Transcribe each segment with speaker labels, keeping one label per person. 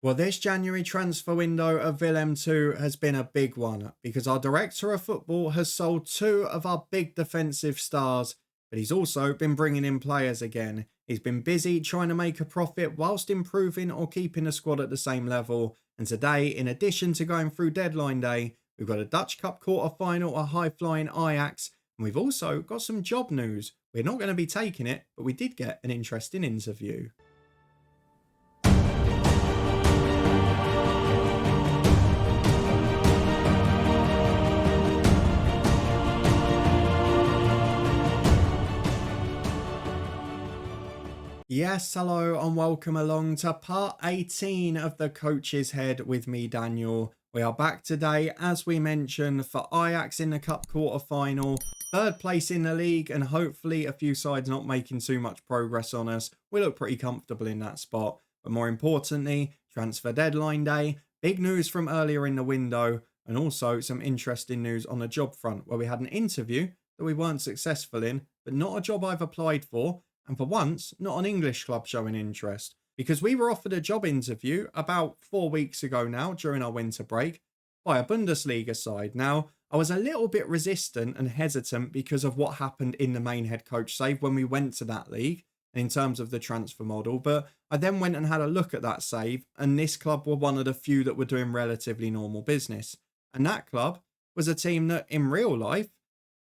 Speaker 1: Well, this January transfer window of Willem II has been a big one because our director of football has sold two of our big defensive stars, but he's also been bringing in players again. He's been busy trying to make a profit whilst improving or keeping the squad at the same level. And today, in addition to going through deadline day, we've got a Dutch Cup quarter final, a high flying Ajax, and we've also got some job news. We're not going to be taking it, but we did get an interesting interview. Yes, hello and welcome along to part 18 of the Coach's Head with me, Daniel. We are back today, as we mentioned, for Ajax in the Cup quarter final, third place in the league, and hopefully a few sides not making too much progress on us. We look pretty comfortable in that spot. But more importantly, transfer deadline day, big news from earlier in the window, and also some interesting news on the job front, where we had an interview that we weren't successful in, but not a job I've applied for. And for once, not an English club showing interest, because we were offered a job interview about 4 weeks ago now during our winter break by a Bundesliga side. Now, I was a little bit resistant and hesitant because of what happened in the main head coach save when we went to that league in terms of the transfer model. But I then went and had a look at that save, and this club were one of the few that were doing relatively normal business. And that club was a team that in real life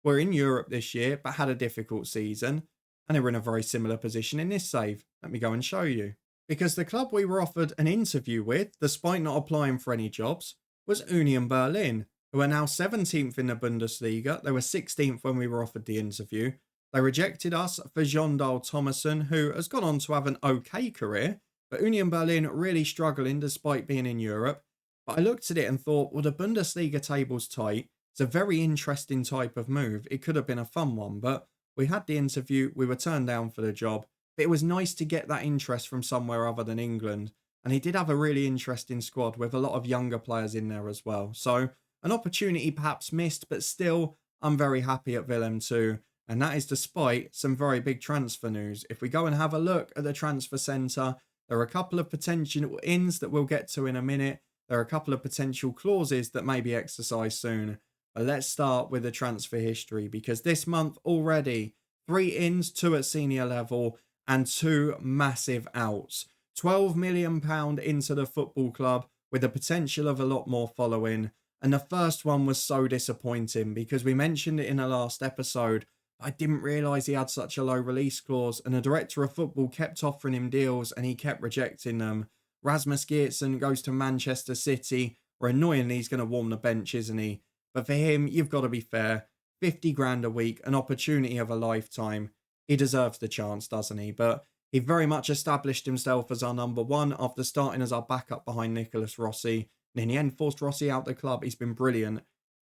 Speaker 1: were in Europe this year, but had a difficult season. And they were in a very similar position in this save. Let me go and show you. Because the club we were offered an interview with, despite not applying for any jobs, was Union Berlin, who are now 17th in the Bundesliga. They were 16th when we were offered the interview. They rejected us for Jean Dahl Thomason, who has gone on to have an okay career, but Union Berlin really struggling despite being in Europe. But I looked at it and thought, well, the Bundesliga table's tight. It's a very interesting type of move. It could have been a fun one, but we had the interview, we were turned down for the job, but it was nice to get that interest from somewhere other than England. And he did have a really interesting squad with a lot of younger players in there as well. So an opportunity perhaps missed, but still, I'm very happy at Willem II. And that is despite some very big transfer news. If we go and have a look at the transfer centre, there are a couple of potential ins that we'll get to in a minute. There are a couple of potential clauses that may be exercised soon. But let's start with the transfer history, because this month already, 3 ins, 2 at senior level, and 2 massive outs. £12 million into the football club with the potential of a lot more following. And the first one was so disappointing because we mentioned it in the last episode. I didn't realise he had such a low release clause, and the director of football kept offering him deals and he kept rejecting them. Rasmus Geertsen goes to Manchester City, where annoyingly he's going to warm the bench, isn't he? But for him, you've got to be fair. 50 grand a week, an opportunity of a lifetime. He deserves the chance, doesn't he? But he very much established himself as our number one after starting as our backup behind Nicolas Rossi. And in the end, forced Rossi out the club. He's been brilliant.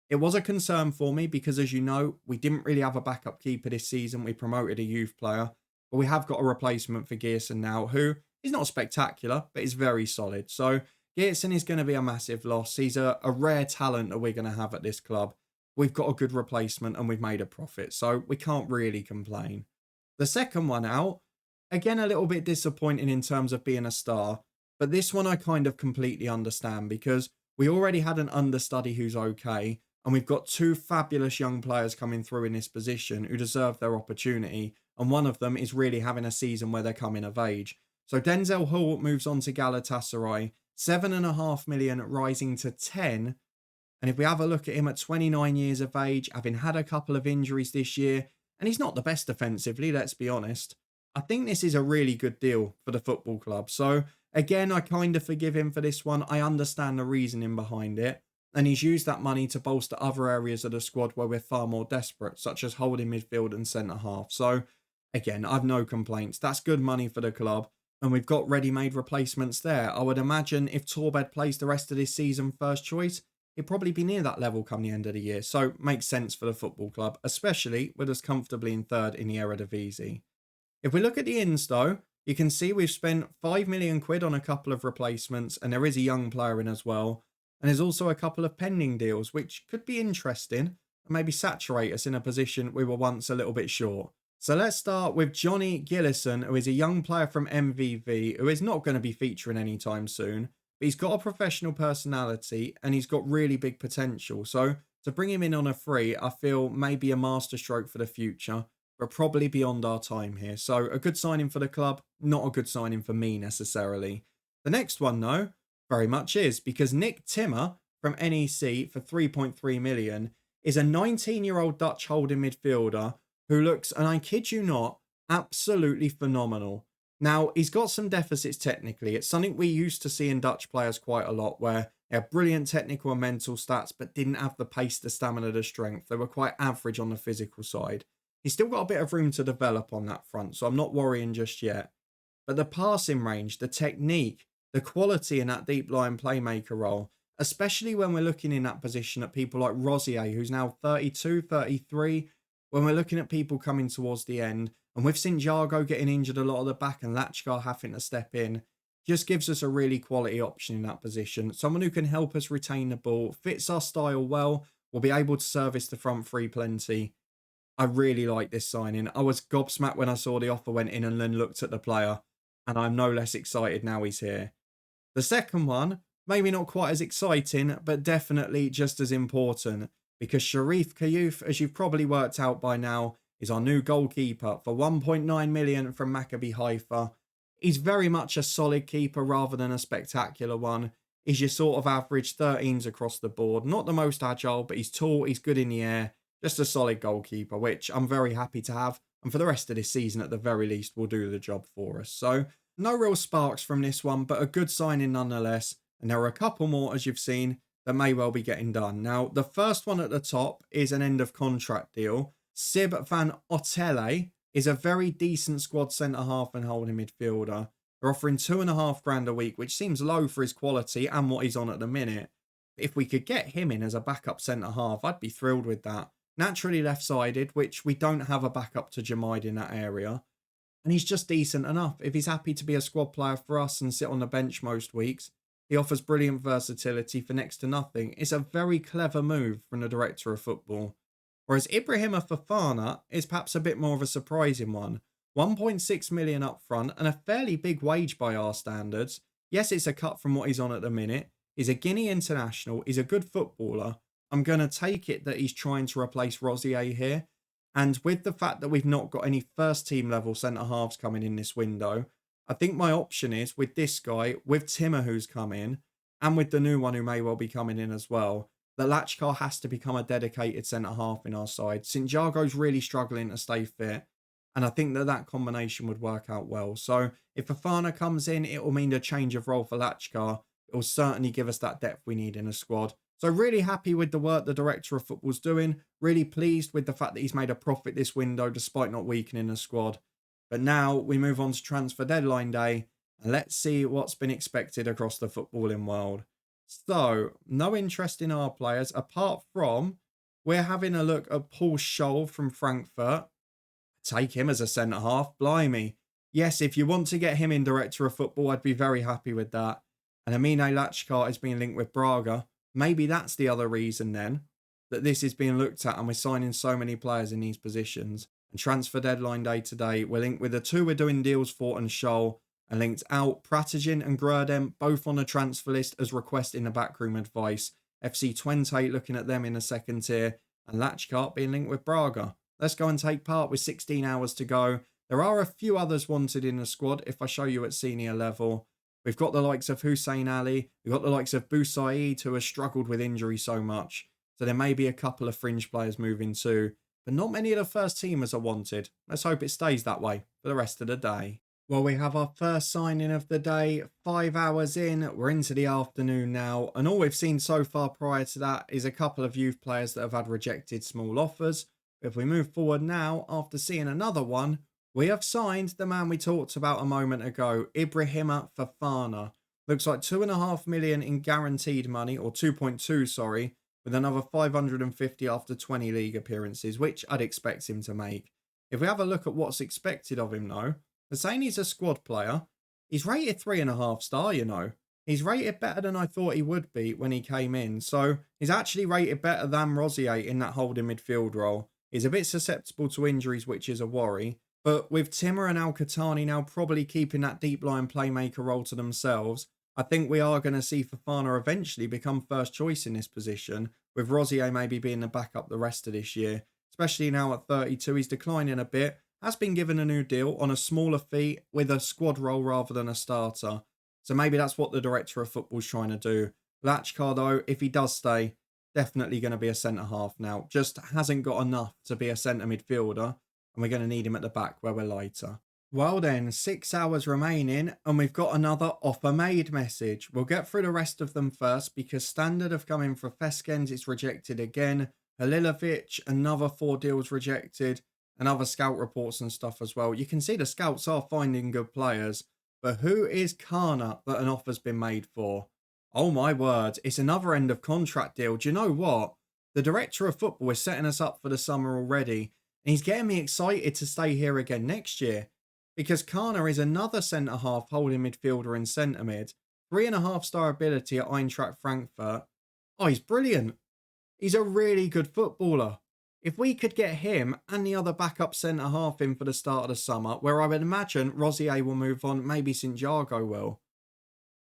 Speaker 1: It was a concern for me because, as you know, we didn't really have a backup keeper this season. We promoted a youth player. But we have got a replacement for Geertsen now, who is not spectacular, but is very solid. So Geertsen is going to be a massive loss. He's a rare talent that we're going to have at this club. We've got a good replacement and we've made a profit, so we can't really complain. The second one out, again, a little bit disappointing in terms of being a star, but this one I kind of completely understand because we already had an understudy who's okay, and we've got 2 fabulous young players coming through in this position who deserve their opportunity, and one of them is really having a season where they're coming of age. So Denzel Hall moves on to Galatasaray, 7.5 million rising to 10. And if we have a look at him at 29 years of age, having had a couple of injuries this year, and he's not the best defensively, let's be honest, I think this is a really good deal for the football club. So again, I kind of forgive him for this one. I understand the reasoning behind it. And he's used that money to bolster other areas of the squad where we're far more desperate, such as holding midfield and centre half. So again, I've no complaints. That's good money for the club. And we've got ready-made replacements there. I would imagine if Torbed plays the rest of this season first choice, he'd probably be near that level come the end of the year. So makes sense for the football club, especially with us comfortably in third in the Eredivisie. If we look at the ins though, you can see we've spent 5 million quid on a couple of replacements, and there is a young player in as well. And there's also a couple of pending deals, which could be interesting and maybe saturate us in a position we were once a little bit short. So let's start with Johnny Gillison, who is a young player from MVV, who is not going to be featuring anytime soon. but he's got a professional personality and he's got really big potential. So to bring him in on a free, I feel maybe a masterstroke for the future, but probably beyond our time here. So a good signing for the club, not a good signing for me necessarily. The next one, though, very much is, because Nick Timmer from NEC for 3.3 million is a 19-year-old Dutch holding midfielder who looks, and I kid you not, absolutely phenomenal. Now, he's got some deficits technically. It's something we used to see in Dutch players quite a lot, where they had brilliant technical and mental stats, but didn't have the pace, the stamina, the strength. They were quite average on the physical side. He's still got a bit of room to develop on that front, so I'm not worrying just yet. But the passing range, the technique, the quality in that deep line playmaker role, especially when we're looking in that position at people like Rosier, who's now 32, 33, when we're looking at people coming towards the end, and with Santiago getting injured a lot of the back and Lachkar having to step in, just gives us a really quality option in that position. Someone who can help us retain the ball, fits our style well, will be able to service the front three plenty. I really like this signing. I was gobsmacked when I saw the offer went in and then looked at the player, and I'm no less excited now he's here. The second one, maybe not quite as exciting, but definitely just as important, because Sharif Kayouf, as you've probably worked out by now, is our new goalkeeper for 1.9 million from Maccabi Haifa. He's very much a solid keeper rather than a spectacular one. He's your sort of average 13s across the board. Not the most agile, but he's tall, he's good in the air. Just a solid goalkeeper, which I'm very happy to have. And for the rest of this season, at the very least, will do the job for us. So, no real sparks from this one, but a good signing nonetheless. And there are a couple more, as you've seen, that may well be getting done. Now, the first one at the top is an end of contract deal. Sib van Otele is a very decent squad centre-half and holding midfielder. They're offering £2,500 a week, which seems low for his quality and what he's on at the minute. If we could get him in as a backup centre-half, I'd be thrilled with that. Naturally left-sided, which we don't have a backup to Jamaid in that area. And he's just decent enough. If he's happy to be a squad player for us and sit on the bench most weeks, he offers brilliant versatility for next to nothing. It's a very clever move from the director of football. Whereas Ibrahima Fofana is perhaps a bit more of a surprising one. 1.6 million up front and a fairly big wage by our standards. Yes, it's a cut from what he's on at the minute. He's a Guinea international. He's a good footballer. I'm going to take it that he's trying to replace Rosier here. And with the fact that we've not got any first team level centre-halves coming in this window, I think my option is with this guy, with Timmer who's come in, and with the new one who may well be coming in as well, that Lachkar has to become a dedicated centre-half in our side. Santiago's really struggling to stay fit, and I think that that combination would work out well. So if Fofana comes in, it will mean a change of role for Lachkar. It will certainly give us that depth we need in a squad. So really happy with the work the director of football's doing. Really pleased with the fact that he's made a profit this window despite not weakening the squad. But now we move on to transfer deadline day, and let's see what's been expected across the footballing world. So, no interest in our players, apart from we're having a look at Paul Scholl from Frankfurt. Take him as a centre-half, blimey. Yes, if you want to get him in director of football, I'd be very happy with that. And Amine Lachkar is being linked with Braga. Maybe that's the other reason then, that this is being looked at and we're signing so many players in these positions. And transfer deadline day today, we're linked with the two we're doing deals for and Scholl, and linked out Pratigin and Grudem, both on the transfer list as requesting the backroom advice. FC Twente looking at them in the second tier, and Lachkar being linked with Braga. Let's go and take part with 16 hours to go. There are a few others wanted in the squad if I show you at senior level. We've got the likes of Hussein Ali. We've got the likes of Boussaid, who has struggled with injury so much. So there may be a couple of fringe players moving too. But not many of the first teamers are wanted. Let's hope it stays that way for the rest of the day. Well, we have our first signing of the day, 5 hours in. We're into the afternoon now. And all we've seen so far prior to that is a couple of youth players that have had rejected small offers. If we move forward now, after seeing another one, we have signed the man we talked about a moment ago, Ibrahima Fofana. Looks like 2.5 million in guaranteed money, or 2.2, sorry, with another 550 after 20 league appearances, which I'd expect him to make. If we have a look at what's expected of him though, they're saying he's a squad player. He's rated 3.5 star, you know. He's rated better than I thought he would be when he came in. So he's actually rated better than Rosier in that holding midfield role. He's a bit susceptible to injuries, which is a worry. But with Timmer and Al-Qahtani now probably keeping that deep line playmaker role to themselves, I think we are going to see Fofana eventually become first choice in this position, with Rosier maybe being the backup the rest of this year. Especially now at 32, he's declining a bit, has been given a new deal on a smaller fee with a squad role rather than a starter. So maybe that's what the director of football's trying to do. Lachkar, though, if he does stay, definitely going to be a centre-half now. Just hasn't got enough to be a centre midfielder, and we're going to need him at the back where we're lighter. Well then, 6 hours remaining, and we've got another offer made message. We'll get through the rest of them first, because standard have come in for Feskens, it's rejected again. Halilovic, another 4 deals rejected, and other scout reports and stuff as well. You can see the scouts are finding good players, but who is Kana that an offer's been made for? Oh my word, it's another end of contract deal. Do you know what? The director of football is setting us up for the summer already, and he's getting me excited to stay here again next year. Because Kana is another centre-half holding midfielder and centre-mid. 3.5-star ability at Eintracht Frankfurt. Oh, he's brilliant. He's a really good footballer. If we could get him and the other backup centre-half in for the start of the summer, where I would imagine Rosier will move on, maybe Santiago will.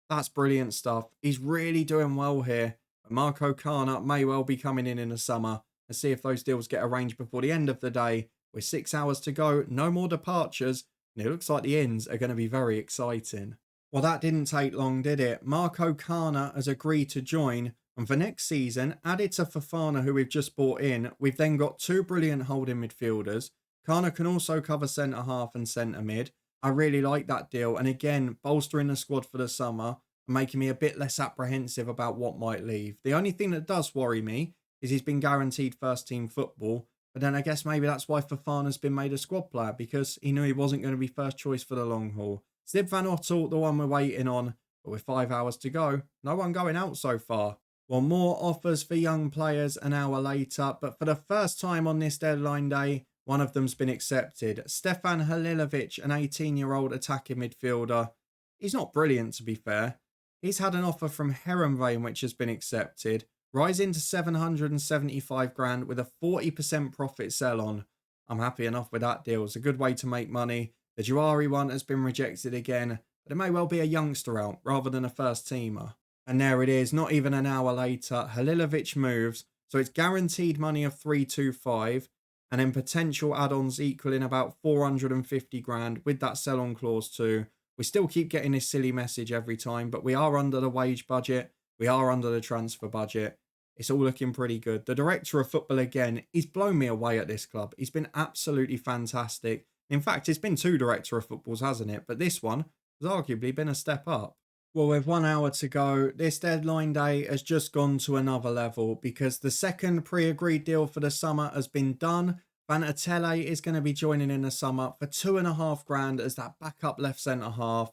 Speaker 1: That's brilliant stuff. He's really doing well here. Marco Kana may well be coming in the summer. And see if those deals get arranged before the end of the day. With 6 hours to go, no more departures. And it looks like the ends are going to be very exciting. Well, that didn't take long, did it? Marco Kana has agreed to join. And for next season, added to Fofana, who we've just bought in, we've then got 2 brilliant holding midfielders. Kana can also cover centre-half and centre-mid. I really like that deal. And again, bolstering the squad for the summer and making me a bit less apprehensive about what might leave. The only thing that does worry me is he's been guaranteed first-team football. But then I guess maybe that's why Fofana's been made a squad player, because he knew he wasn't going to be first choice for the long haul. Stib van Ottel, the one we're waiting on, but with 5 hours to go, no one going out so far. Well, more offers for young players an hour later, but for the first time on this deadline day, one of them's been accepted. Stefan Halilovic, an 18-year-old attacking midfielder. He's not brilliant, to be fair. He's had an offer from Herenveen, which has been accepted, rising to 775 grand with a 40% profit sell on. I'm happy enough with that deal. It's a good way to make money. The Juari one has been rejected again, but it may well be a youngster out rather than a first teamer. And there it is, not even an hour later, Halilovic moves, so it's guaranteed money of 325, and then potential add-ons equaling about 450 grand with that sell-on clause too. We still keep getting this silly message every time, but we are under the wage budget, we are under the transfer budget. It's all looking pretty good. The director of football, again, he's blown me away at this club. He's been absolutely fantastic. In fact, it's been 2 director of footballs, hasn't it? But this one has arguably been a step up. Well, with 1 hour to go, this deadline day has just gone to another level because the second pre-agreed deal for the summer has been done. Van Atele is going to be joining in the summer for 2.5 grand as that backup left centre half.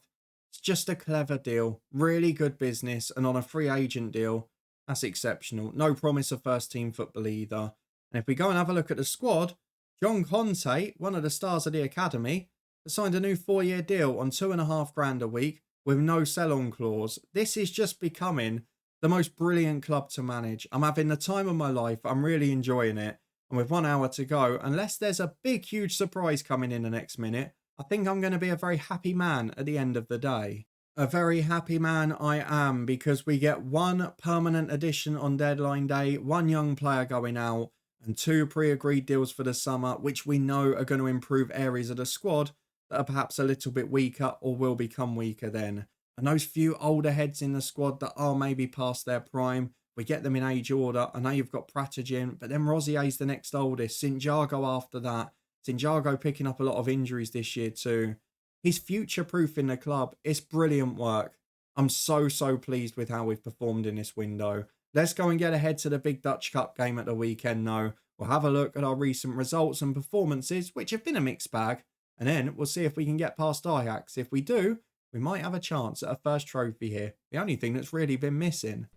Speaker 1: It's just a clever deal, really good business, and on a free agent deal, that's exceptional. No promise of first team football either. And if we go and have a look at the squad, John Conte, one of the stars of the academy, has signed a new 4-year deal on 2.5 grand a week, with no sell-on clause. This is just becoming the most brilliant club to manage. I'm having the time of my life. I'm really enjoying it. And with 1 hour to go, unless there's a big, huge surprise coming in the next minute, I think I'm going to be a very happy man at the end of the day. A very happy man I am, because we get 1 permanent addition on deadline day, 1 young player going out, and 2 pre-agreed deals for the summer, which we know are going to improve areas of the squad that are perhaps a little bit weaker or will become weaker then. And those few older heads in the squad that are maybe past their prime, we get them in age order. I know you've got Pratagin, but then Rosier's the next oldest. Santiago after that. Santiago picking up a lot of injuries this year too. He's future-proof in the club. It's brilliant work. I'm so pleased with how we've performed in this window. Let's go and get ahead to the big Dutch Cup game at the weekend though. We'll have a look at our recent results and performances, which have been a mixed bag. And then we'll see if we can get past Ajax. If we do, we might have a chance at a first trophy here. The only thing that's really been missing.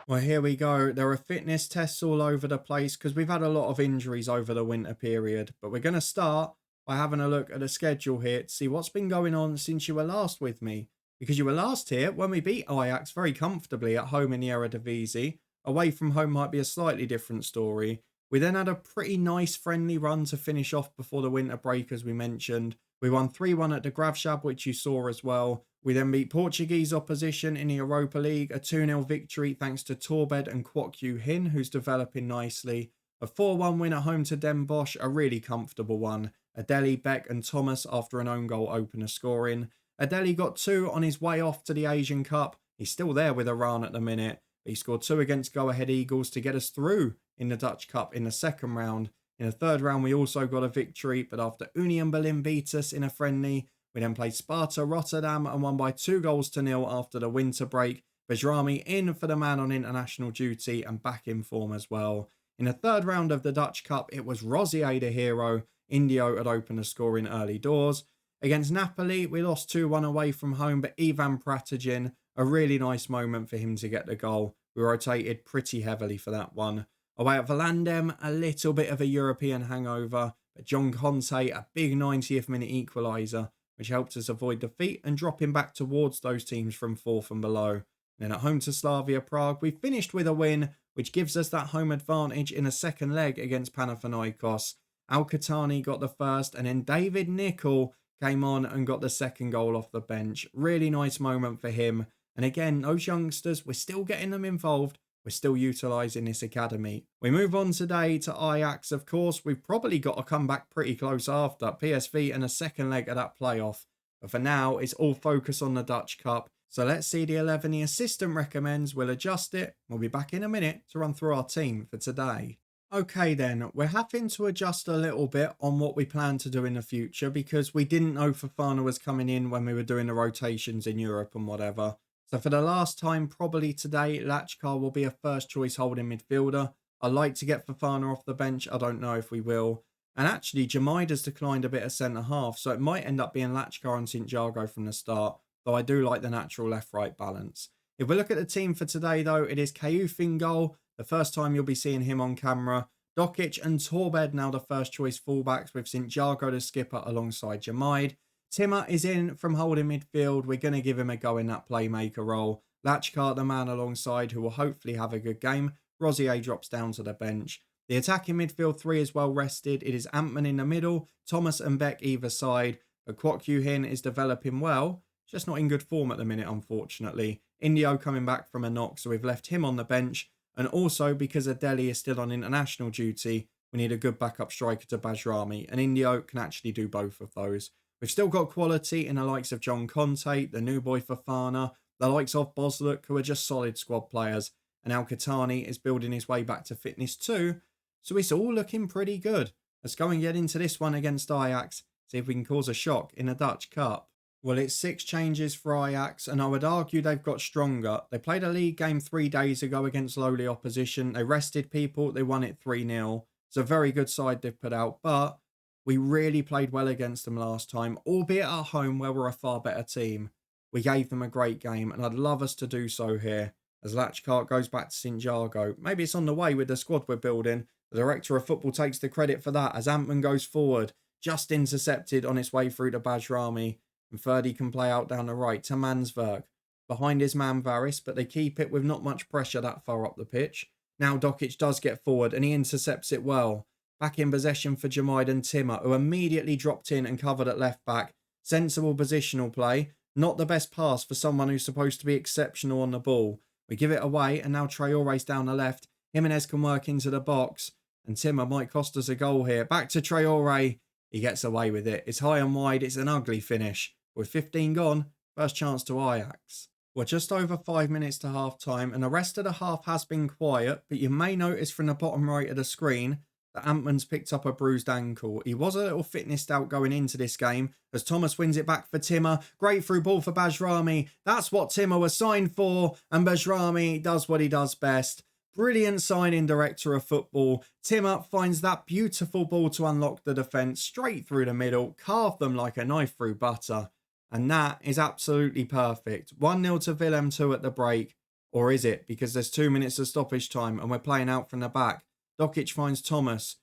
Speaker 1: Well, here we go. There are fitness tests all over the place because we've had a lot of injuries over the winter period. But we're going to start by having a look at the schedule here to see what's been going on since you were last with me. Because you were last here when we beat Ajax very comfortably at home in the Eredivisie. Away from home might be a slightly different story. We then had a pretty nice friendly run to finish off before the winter break, as we mentioned, We won 3-1 at the Graafschap, which you saw as well. We then beat Portuguese opposition in the Europa League, a 2-0 victory thanks to Torbed and Kwok Yu Hin, who's developing nicely. A 4-1 win at home to Den Bosch, a really comfortable one. Adeli, Beck and Thomas after an own goal opener scoring. Adeli got 2 on his way off to the Asian Cup. He's still there with Iran at the minute. But he scored 2 against Go Ahead Eagles to get us through in the Dutch Cup in the second round. In the third round, we also got a victory, but after Union Berlin beat us in a friendly, we then played Sparta Rotterdam and won by 2-0 after the winter break. Bajrami in for the man on international duty and back in form as well. In the third round of the Dutch Cup, it was Rosier the hero. Indio had opened the score in early doors. Against Napoli, we lost 2-1 away from home, but Ivan Pratigin, a really nice moment for him to get the goal. We rotated pretty heavily for that one. Away at Volendam, a little bit of a European hangover, but John Conte, a big 90th minute equaliser, which helped us avoid defeat and dropping back towards those teams from 4th and below. And then at home to Slavia Prague, we finished with a win, which gives us that home advantage in a second leg against Panathinaikos. Al-Khatani got the first, and then David Nicol came on and got the second goal off the bench. Really nice moment for him. And again, those youngsters, we're still getting them involved. We're still utilising this academy. We move on today to Ajax. Of course, we've probably got to come back pretty close after PSV and a second leg of that playoff. But for now, it's all focus on the Dutch Cup. So let's see the 11 the assistant recommends. We'll adjust it. We'll be back in a minute to run through our team for today. Okay then, we're having to adjust a little bit on what we plan to do in the future because we didn't know Fofana was coming in when we were doing the rotations in Europe and whatever. So for the last time, probably today, Lachkar will be a first choice holding midfielder. I'd like to get Fofana off the bench. I don't know if we will. And actually, Jamaida's declined a bit of centre-half, so it might end up being Lachkar and St. Jago from the start, though I do like the natural left-right balance. If we look at the team for today, though, it is Kayouf in goal. The first time you'll be seeing him on camera. Dokic and Torbed now the first choice fullbacks with St. Jago the skipper alongside Jamaid. Timmer is in from holding midfield. We're going to give him a go in that playmaker role. Lachkar, the man alongside, who will hopefully have a good game. Rosier drops down to the bench. The attacking midfield 3 is well rested. It is Antman in the middle, Thomas and Beck either side. But Kwok Yu Hin is developing well. Just not in good form at the minute, unfortunately. Indio coming back from a knock, so we've left him on the bench. And also, because Adeli is still on international duty, we need a good backup striker to Bajrami. And Indio can actually do both of those. We've still got quality in the likes of John Conte, the new boy Fofana, the likes of Bosluk, who are just solid squad players. And Al-Khatani is building his way back to fitness too. So it's all looking pretty good. Let's go and get into this one against Ajax. See if we can cause a shock in the Dutch Cup. Well, it's 6 changes for Ajax, and I would argue they've got stronger. They played a league game 3 days ago against lowly opposition. They rested people. They won it 3-0. It's a very good side they've put out, but we really played well against them last time, albeit at home where we're a far better team. We gave them a great game, and I'd love us to do so here. As Lachkar goes back to St. Jago. Maybe it's on the way with the squad we're building. The director of football takes the credit for that as Antman goes forward. Just intercepted on its way through to Bajrami. And Ferdy can play out down the right to Mansverk. Behind his man Varis, but they keep it with not much pressure that far up the pitch. Now Dokic does get forward and he intercepts it well. Back in possession for Jamaid and Timmer, who immediately dropped in and covered at left back. Sensible positional play. Not the best pass for someone who's supposed to be exceptional on the ball. We give it away and now Traore's down the left. Jimenez can work into the box. And Timmer might cost us a goal here. Back to Traore. He gets away with it. It's high and wide. It's an ugly finish. With 15 gone, first chance to Ajax. We're just over 5 minutes to half time and the rest of the half has been quiet, but you may notice from the bottom right of the screen that Antman's picked up a bruised ankle. He was a little fitness out going into this game as Thomas wins it back for Timmer. Great through ball for Bajrami. That's what Timmer was signed for, and Bajrami does what he does best. Brilliant signing, director of football. Timmer finds that beautiful ball to unlock the defence straight through the middle, carve them like a knife through butter. And that is absolutely perfect. 1-0 to Willem II at the break. Or is it? Because there's 2 minutes of stoppage time and we're playing out from the back. Dokic finds Thomas.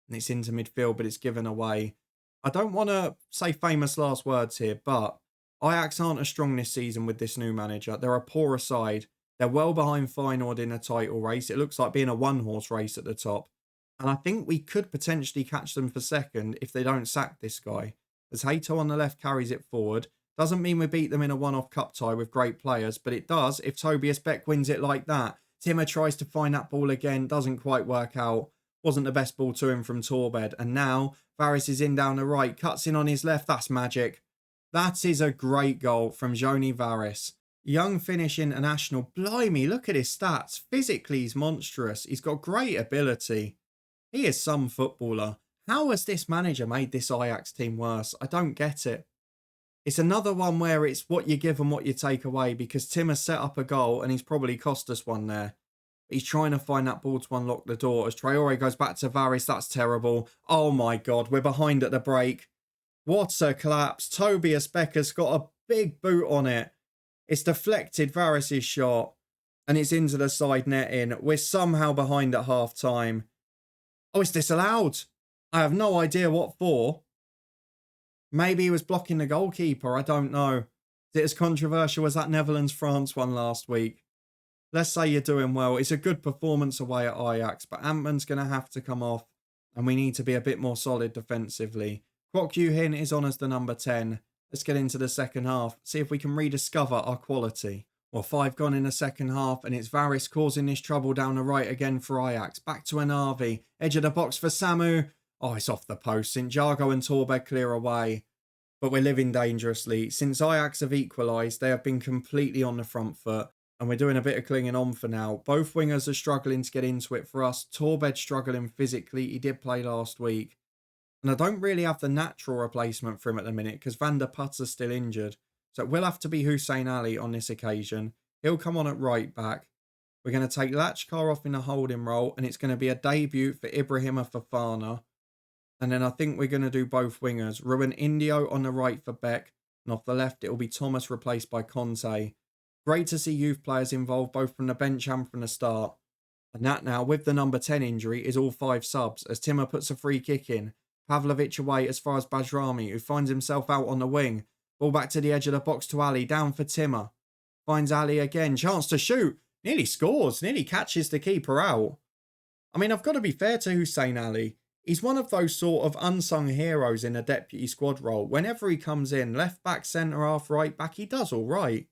Speaker 1: And it's into midfield, but it's given away. I don't want to say famous last words here, but Ajax aren't as strong this season with this new manager. They're a poorer side. They're well behind Feyenoord in a title race. It looks like being a one-horse race at the top. And I think we could potentially catch them for second if they don't sack this guy. as Hato on the left carries it forward. Doesn't mean we beat them in a one-off cup tie with great players, but it does if Tobias Beck wins it like that. Timmer tries to find that ball again, doesn't quite work out. Wasn't the best ball to him from Torbed. And now Varys is in down the right, cuts in on his left. That's magic. That is a great goal from Joni Varys. Young Finnish international. Blimey, look at his stats. Physically, he's monstrous. He's got great ability. He is some footballer. How has this manager made this Ajax team worse? I don't get it. It's another one where it's what you give and what you take away, because Tim has set up a goal and he's probably cost us one there. He's trying to find that ball to unlock the door as Traore goes back to Varys. That's terrible. Oh my God, we're behind at the break. What a collapse. Tobias Becker's got a big boot on it. It's deflected Varys' shot and it's into the side netting. We're somehow behind at half time. Oh, it's disallowed. I have no idea what for. Maybe he was blocking the goalkeeper. I don't know. Is it as controversial as that Netherlands-France one last week? Let's say you're doing well. It's a good performance away at Ajax, but Antman's going to have to come off and we need to be a bit more solid defensively. Kwok Yu-hin is on as the number 10. Let's get into the second half. See if we can rediscover our quality. Well, 5 gone in the second half and it's Varys causing this trouble down the right again for Ajax. Back to Anavi. Edge of the box for Samu. Oh, it's off the post. St. Jago and Torbed clear away. But we're living dangerously. Since Ajax have equalised, they have been completely on the front foot. And we're doing a bit of clinging on for now. Both wingers are struggling to get into it for us. Torbed struggling physically. He did play last week. And I don't really have the natural replacement for him at the minute because Van der Put's still injured. So it will have to be Hussein Ali on this occasion. He'll come on at right back. We're going to take Lachkar off in a holding role. And it's going to be a debut for Ibrahima Fofana. And then I think we're going to do both wingers. Ruben Indio on the right for Beck. And off the left, it will be Thomas replaced by Conte. Great to see youth players involved both from the bench and from the start. And that now, with the number 10 injury, is all 5 subs as Timmer puts a free kick in. Pavlovic away as far as Bajrami, who finds himself out on the wing. Ball back to the edge of the box to Ali, down for Timmer. Finds Ali again, chance to shoot. Nearly scores, nearly catches the keeper out. I mean, I've got to be fair to Hussein Ali. He's one of those sort of unsung heroes in a deputy squad role. Whenever he comes in, left back, centre half, right back, he does all right.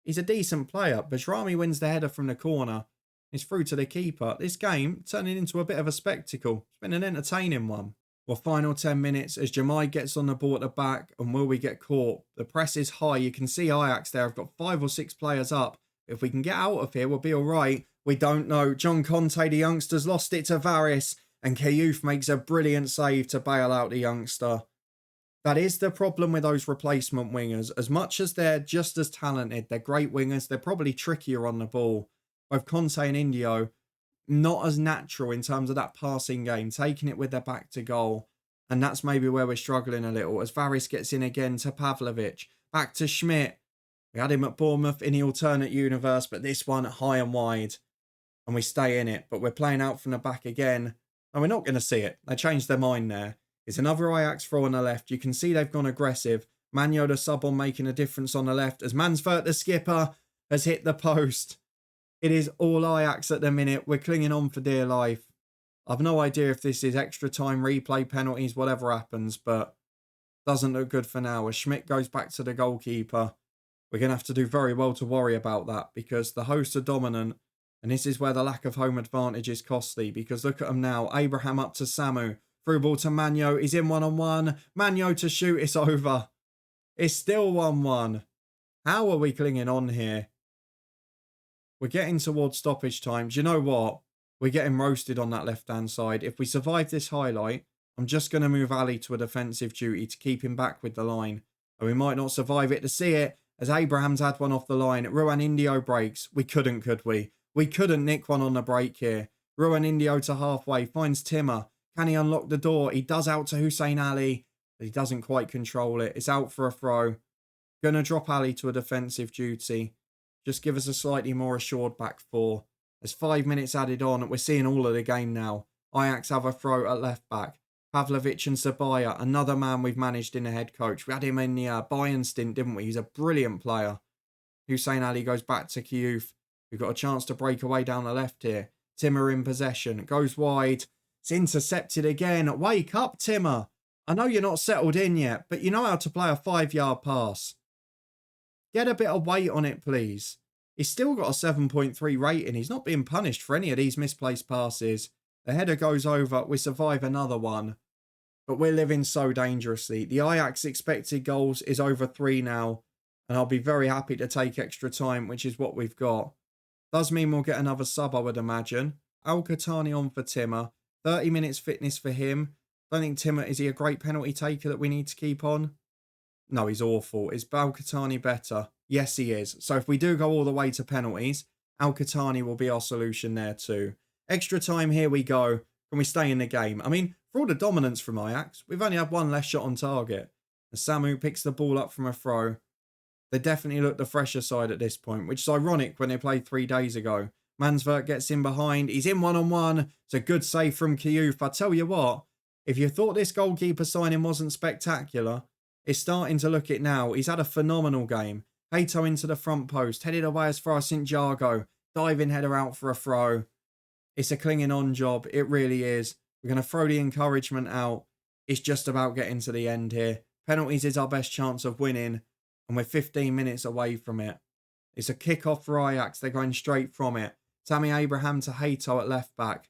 Speaker 1: He's a decent player. Bajrami wins the header from the corner. It's through to the keeper. This game turning into a bit of a spectacle. It's been an entertaining one. Well, final 10 minutes as Jamai gets on the ball at the back. And will we get caught? The press is high. You can see Ajax there. I've got 5 or 6 players up. If we can get out of here, we'll be all right. We don't know. John Conte, the youngster's lost it to Varys. And Kayuf makes a brilliant save to bail out the youngster. That is the problem with those replacement wingers. As much as they're just as talented, they're great wingers, they're probably trickier on the ball. Both Conte and Indio, not as natural in terms of that passing game, taking it with their back to goal. And that's maybe where we're struggling a little. As Varys gets in again to Pavlovic. Back to Schmidt. We had him at Bournemouth in the alternate universe, but this one high and wide. And we stay in it. But we're playing out from the back again. And we're not going to see it. They changed their mind there. It's another Ajax throw on the left. You can see they've gone aggressive. Manyo the sub on making a difference on the left as Mansvert the skipper has hit the post. It is all Ajax at the minute. We're clinging on for dear life. I've no idea if this is extra time, replay, penalties, whatever happens, but doesn't look good for now. As Schmidt goes back to the goalkeeper, we're going to have to do very well to worry about that because the hosts are dominant. And this is where the lack of home advantage is costly because look at them now. Abraham up to Samu. Through ball to Manyo. He's in one-on-one. Manyo to shoot. It's over. It's still 1-1. How are we clinging on here? We're getting towards stoppage time. Do you know what? We're getting roasted on that left-hand side. If we survive this highlight, I'm just going to move Ali to a defensive duty to keep him back with the line. And we might not survive it to see it as Abraham's had one off the line. Ruan Indio breaks. We couldn't, could we? We couldn't nick one on the break here. Ruan Indio to halfway. Finds Timmer. Can he unlock the door? He does out to Hussein Ali, but he doesn't quite control it. It's out for a throw. Gonna drop Ali to a defensive duty. Just give us a slightly more assured back 4. There's 5 minutes added on. We're seeing all of the game now. Ajax have a throw at left back. Pavlovic and Sabaya, another man we've managed in the head coach. We had him in the Bayern stint, didn't we? He's a brilliant player. Hussein Ali goes back to Kiyuf. We've got a chance to break away down the left here. Timmer in possession. Goes wide. It's intercepted again. Wake up, Timmer. I know you're not settled in yet, but you know how to play a 5-yard pass. Get a bit of weight on it, please. He's still got a 7.3 rating. He's not being punished for any of these misplaced passes. The header goes over. We survive another one. But we're living so dangerously. The Ajax expected goals is over 3 now. And I'll be very happy to take extra time, which is what we've got. Does mean we'll get another sub, I would imagine. Al-Qahtani on for Timmer. 30 minutes fitness for him. Don't think Timmer, is he a great penalty taker that we need to keep on? No, he's awful. Is Al-Qahtani better? Yes, he is. So if we do go all the way to penalties, Al-Qahtani will be our solution there too. Extra time, here we go. Can we stay in the game? I mean, for all the dominance from Ajax, we've only had one less shot on target. And Samu picks the ball up from a throw. They definitely look the fresher side at this point, which is ironic when they played 3 days ago. Mansvert gets in behind. He's in one-on-one. It's a good save from Kiyuf. I tell you what, if you thought this goalkeeper signing wasn't spectacular, it's starting to look it now. He's had a phenomenal game. Hato into the front post, headed away as far as St. Jago. Diving header out for a throw. It's a clinging on job. It really is. We're going to throw the encouragement out. It's just about getting to the end here. Penalties is our best chance of winning. And we're 15 minutes away from it. It's a kick-off for Ajax. They're going straight from it. Tammy Abraham to Hato at left back.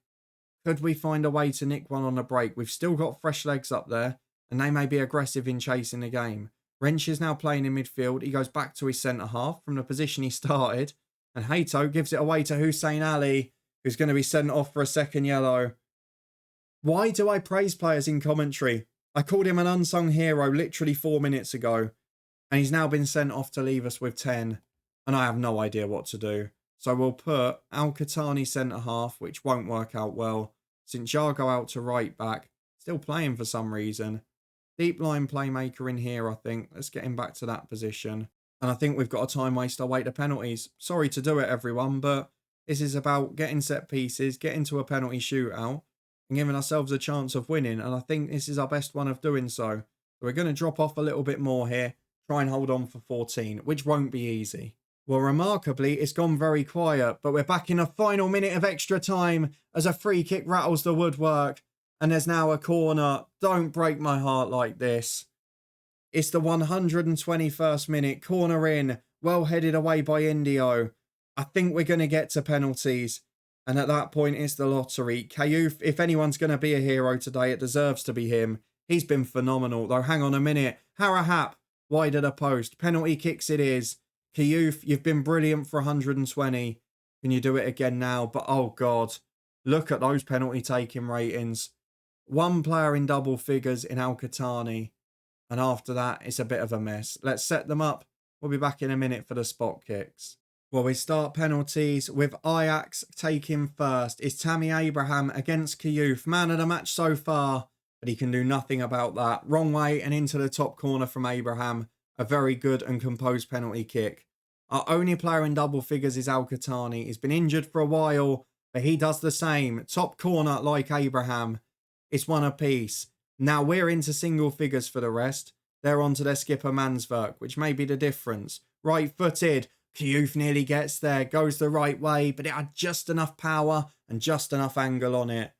Speaker 1: Could we find a way to nick one on the break? We've still got fresh legs up there. And they may be aggressive in chasing the game. Wrench is now playing in midfield. He goes back to his centre-half from the position he started. And Hato gives it away to Hussein Ali, who's going to be sent off for a second yellow. Why do I praise players in commentary? I called him an unsung hero literally 4 minutes ago. And he's now been sent off to leave us with 10. And I have no idea what to do. So we'll put Al-Qahtani centre-half, which won't work out well. St. Jago out to right back. Still playing for some reason. Deep line playmaker in here, I think. Let's get him back to that position. And I think we've got a time waste our way to penalties. Sorry to do it, everyone, but this is about getting set pieces, getting to a penalty shootout, and giving ourselves a chance of winning. And I think this is our best one of doing so. We're going to drop off a little bit more here. Try and hold on for 14, which won't be easy. Well, remarkably, it's gone very quiet, but we're back in a final minute of extra time as a free kick rattles the woodwork. And there's now a corner. Don't break my heart like this. It's the 121st minute. Corner in. Well headed away by Indio. I think we're going to get to penalties. And at that point, it's the lottery. Kayuf, if anyone's going to be a hero today, it deserves to be him. He's been phenomenal. Though, hang on a minute. Harahap, wide of the post. Penalty kicks it is. Kayuf, you've been brilliant for 120. Can you do it again now? But, oh, God. Look at those penalty taking ratings. One player in double figures in Al-Qahtani. And after that, it's a bit of a mess. Let's set them up. We'll be back in a minute for the spot kicks. Well, we start penalties with Ajax taking first. It's Tammy Abraham against Kiyuf. Man of the match so far, but he can do nothing about that. Wrong way and into the top corner from Abraham. A very good and composed penalty kick. Our only player in double figures is Al-Qahtani. He's been injured for a while, but he does the same. Top corner like Abraham. It's one apiece. Now we're into single figures for the rest. They're on to their skipper Mansvert, which may be the difference. Right-footed. Kiyuf nearly gets there. Goes the right way, but it had just enough power and just enough angle on it.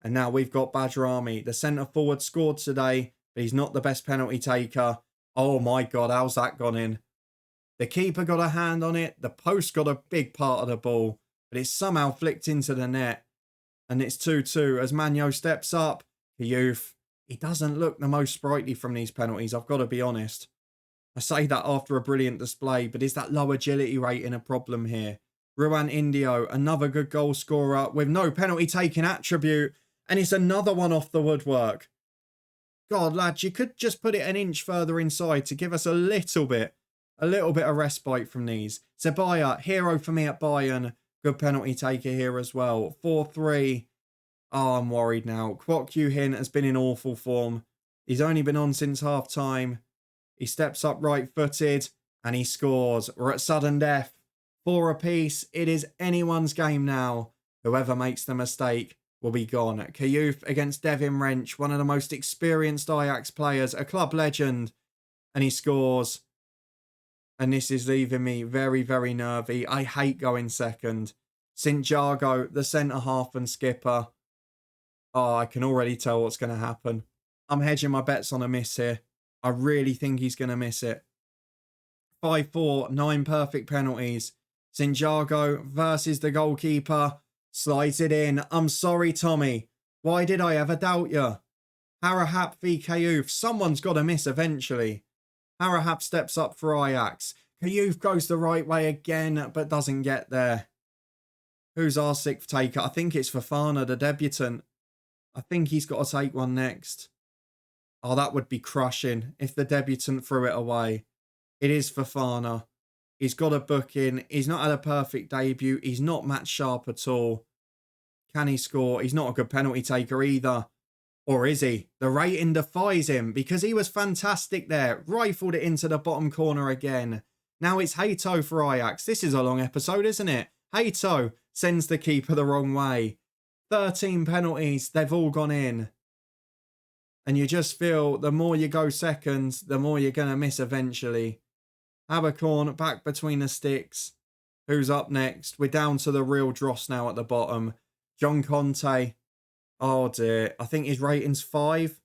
Speaker 1: And now we've got Bajrami. The centre-forward scored today, but he's not the best penalty taker. Oh my God, how's that gone in? The keeper got a hand on it. The post got a big part of the ball, but it's somehow flicked into the net. And it's 2-2 as Manyo steps up. Kiyuf, he doesn't look the most sprightly from these penalties, I've got to be honest. I say that after a brilliant display, but is that low agility rating a problem here? Ruan Indio, another good goal scorer with no penalty taking attribute. And it's another one off the woodwork. God, lads, you could just put it an inch further inside to give us a little bit of respite from these. Zabaya, hero for me at Bayern. Good penalty taker here as well. 4-3. Oh, I'm worried now. Kwok Yu-hin has been in awful form. He's only been on since half-time. He steps up right-footed and he scores. We're at sudden death. 4 apiece. It is anyone's game now. Whoever makes the mistake will be gone. Kayuf against Devin Wrench, one of the most experienced Ajax players, a club legend. And he scores. And this is leaving me very, very nervy. I hate going second. St. Jago, the centre-half and skipper. Oh, I can already tell what's going to happen. I'm hedging my bets on a miss here. I really think he's going to miss it. 5-4, 9 perfect penalties. Santiago versus the goalkeeper. Slides it in. I'm sorry, Tommy. Why did I ever doubt you? Harahap v Kayouf. Someone's got to miss eventually. Harahap steps up for Ajax. Kayouf goes the right way again, but doesn't get there. Who's our 6th taker? I think it's Fofana, the debutant. I think he's got to take one next. Oh, that would be crushing if the debutant threw it away. It is Fofana. He's got a booking. He's not had a perfect debut. He's not match sharp at all. Can he score? He's not a good penalty taker either. Or is he? The rating defies him because he was fantastic there. Rifled it into the bottom corner again. Now it's Hato for Ajax. This is a long episode, isn't it? Hato sends the keeper the wrong way. 13 penalties. They've all gone in. And you just feel the more you go seconds, the more you're going to miss eventually. Abercorn back between the sticks. Who's up next? We're down to the real dross now at the bottom. John Conte. Oh dear. I think his rating's 5.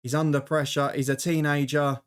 Speaker 1: He's under pressure. He's a teenager.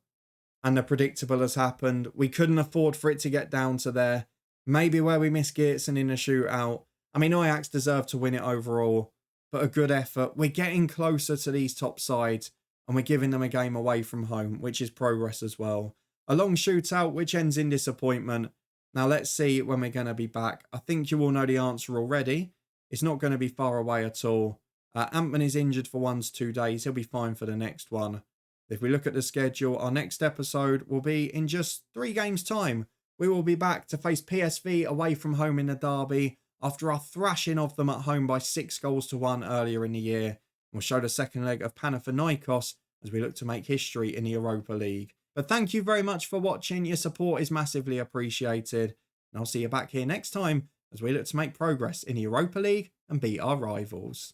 Speaker 1: And the predictable has happened. We couldn't afford for it to get down to there. Maybe where we missed Geertsen in a shootout. I mean, Ajax deserved to win it overall. But a good effort. We're getting closer to these top sides. And we're giving them a game away from home, which is progress as well. A long shootout, which ends in disappointment. Now, let's see when we're going to be back. I think you all know the answer already. It's not going to be far away at all. Antman is injured for 1 to 2 days. He'll be fine for the next one. If we look at the schedule, our next episode will be in just 3 games' time. We will be back to face PSV away from home in the derby after our thrashing of them at home by 6 goals to 1 earlier in the year. We'll show the second leg of Panathinaikos as we look to make history in the Europa League. But thank you very much for watching. Your support is massively appreciated. And I'll see you back here next time as we look to make progress in the Europa League and beat our rivals.